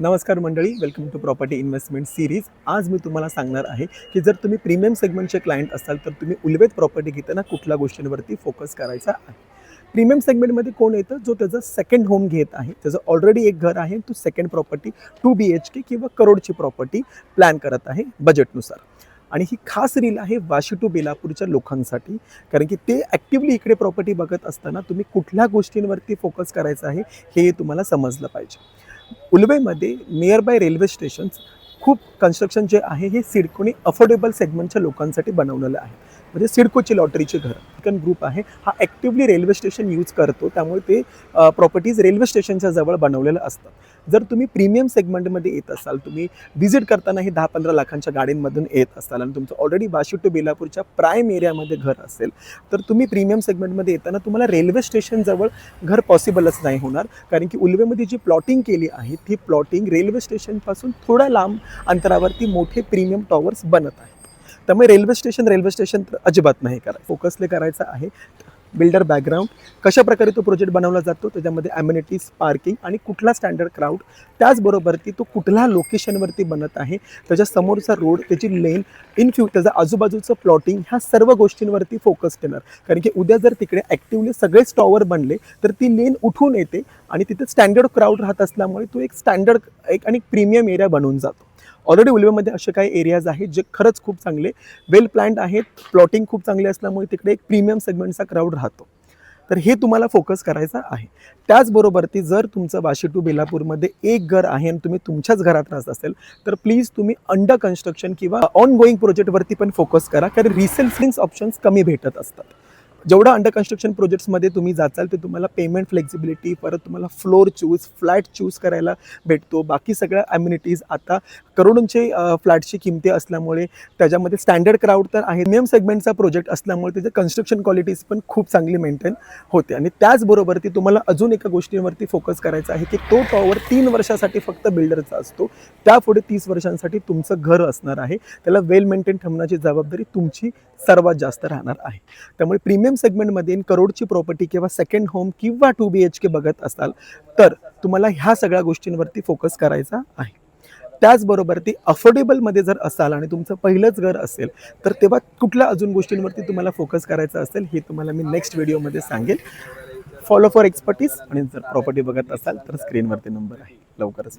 नमस्कार मंडळी, welcome to property investment series. आज मी तुम्हाला सांगणार आहे की जर तुम्ही प्रीमियम सेगमेंटचे क्लायंट असाल तर तुम्ही उल्वेत प्रॉपर्टी घेताना कुठल्या गोष्टींवरती फोकस करायचा आहे। प्रीमियम सेगमेंटमध्ये कोण येतं, जो त्याचं सेकंड होम घेत आहे, त्याचं ऑलरेडी एक घर आहे, तो सेकंड प्रॉपर्टी 2 BHK किंवा करोडची प्रॉपर्टी प्लॅन करत आहे बजेटनुसार। आणि ही खास रील आहे वाशी टू बेलापूरच्या लोकांसाठी, कारण की ते ॲक्टिव्हली इकडे प्रॉपर्टी बघत असताना तुम्ही कुठल्या गोष्टींवरती फोकस करायचं आहे हे तुम्हाला समजलं पाहिजे। उल्वेमध्ये नियर बाय रेल्वे स्टेशन्स खूप कन्स्ट्रक्शन जे आहे हे सिडकोने अफोर्डेबल सेगमेंटच्या लोकांसाठी बनवलेलं आहे। म्हणजे सिडकोची लॉटरीचे घर चिकन ग्रुप आहे, हा ॲक्टिव्हली रेल्वे स्टेशन यूज करतो, त्यामुळे ते प्रॉपर्टीज रेल्वे स्टेशनच्या जवळ बनवलेलं असतं। जर तुम्ही प्रीमियम सेगमेंटमध्ये येत असाल, तुम्ही व्हिजिट करताना ही 10-15 लाखांच्या गाडींमधून येत असाल आणि तुमचं ऑलरेडी वाशी टू बेलापूरच्या प्राईम एरियामध्ये घर असेल, तर तुम्ही प्रीमियम सेगमेंटमध्ये येताना तुम्हाला रेल्वे स्टेशनजवळ घर पॉसिबलच नाही होणार, कारण की उल्वेमध्ये जी प्लॉटिंग केली आहे ती प्लॉटिंग रेल्वे स्टेशनपासून थोड्या लांब अंतरावरती मोठे प्रीमियम टॉवर्स बनत आहेत। त्यामुळे रेल्वे स्टेशन तर अजिबात नाही करायचं, फोकसले करायचं आहे बिल्डर बॅकग्राऊंड, कशा प्रकारे तो प्रोजेक्ट बनवला जातो, त्याच्यामध्ये ॲम्युनिटीज, पार्किंग आणि कुठला स्टँडर्ड क्राऊड, त्याचबरोबरती तो कुठल्या लोकेशनवरती बनत आहे, त्याच्या समोरचा रोड, त्याची लेन, त्याचा आजूबाजूचं प्लॉटिंग, ह्या सर्व गोष्टींवरती फोकस देणार। कारण की उद्या जर तिकडे ॲक्टिव्हली सगळेच टॉवर बनले तर ती लेन उठून येते आणि तिथे स्टँडर्ड क्राऊड राहत असल्यामुळे तो एक स्टँडर्ड आणि प्रीमियम एरिया बनून जातो। ऑलरेडी उल्वेमध्ये असे काही एरियाज आहेत जे खरंच खूप चांगले वेल प्लॅन्ड आहेत, प्लॉटिंग खूप चांगली असल्यामुळे तिकडे एक प्रीमियम सेगमेंटचा क्राऊड राहतो। तर हे तुम्हाला फोकस करायचं आहे। त्याचबरोबरती जर तुमचं वाशी टू बेलापूरमध्ये एक घर आहे आणि तुम्ही तुमच्याच घरात राहत असेल तर प्लीज तुम्ही अंडर कन्स्ट्रक्शन किंवा ऑन गोईंग प्रोजेक्टवरती पण फोकस करा, कारण रिसेल ऑप्शन्स कमी भेटत असतात। जेवढा अंडर कन्स्ट्रक्शन प्रोजेक्ट्समध्ये तुम्ही जाचाल ते तुम्हाला पेमेंट फ्लेक्झिबिलिटी, परत तुम्हाला फ्लोर फ्लॅट चूज करायला भेटतो, बाकी सगळ्या ॲम्युनिटीज। आता करोडोंचे फ्लॅटची किमती असल्यामुळे त्याच्यामध्ये स्टँडर्ड क्राऊड तर आहे, प्रीमियम सेगमेंटचा प्रोजेक्ट असल्यामुळे त्याचे कन्स्ट्रक्शन क्वालिटीज पण खूप चांगली मेंटेन होते। आणि त्याचबरोबरती तुम्हाला अजून एका गोष्टीवरती फोकस करायचा आहे की तो टॉवर 3 वर्षासाठी फक्त बिल्डरचा असतो, त्यापुढे 30 वर्षांसाठी तुमचं घर असणार आहे, त्याला वेल मेंटेन ठेवण्याची जबाबदारी तुमची सर्वात जास्त राहणार आहे। त्यामुळे प्रीमियम सेगमेंटमध्ये करोडची प्रॉपर्टी किंवा सेकंड होम किंवा 2 BHK बघत असाल तर तुम्हाला ह्या सगळ्या गोष्टींवरती फोकस करायचा आहे। त्याचबरोबर ती अफोर्डेबलमध्ये जर असाल आणि तुमचं पहिलंच घर असेल तर तेव्हा कुठल्या अजून गोष्टींवरती तुम्हाला फोकस करायचं असेल हे तुम्हाला मी नेक्स्ट व्हिडिओमध्ये सांगेल। फॉलो फॉर एक्सपर्टीज, आणि जर प्रॉपर्टी बघत असाल तर स्क्रीनवरती नंबर आहे, लवकरच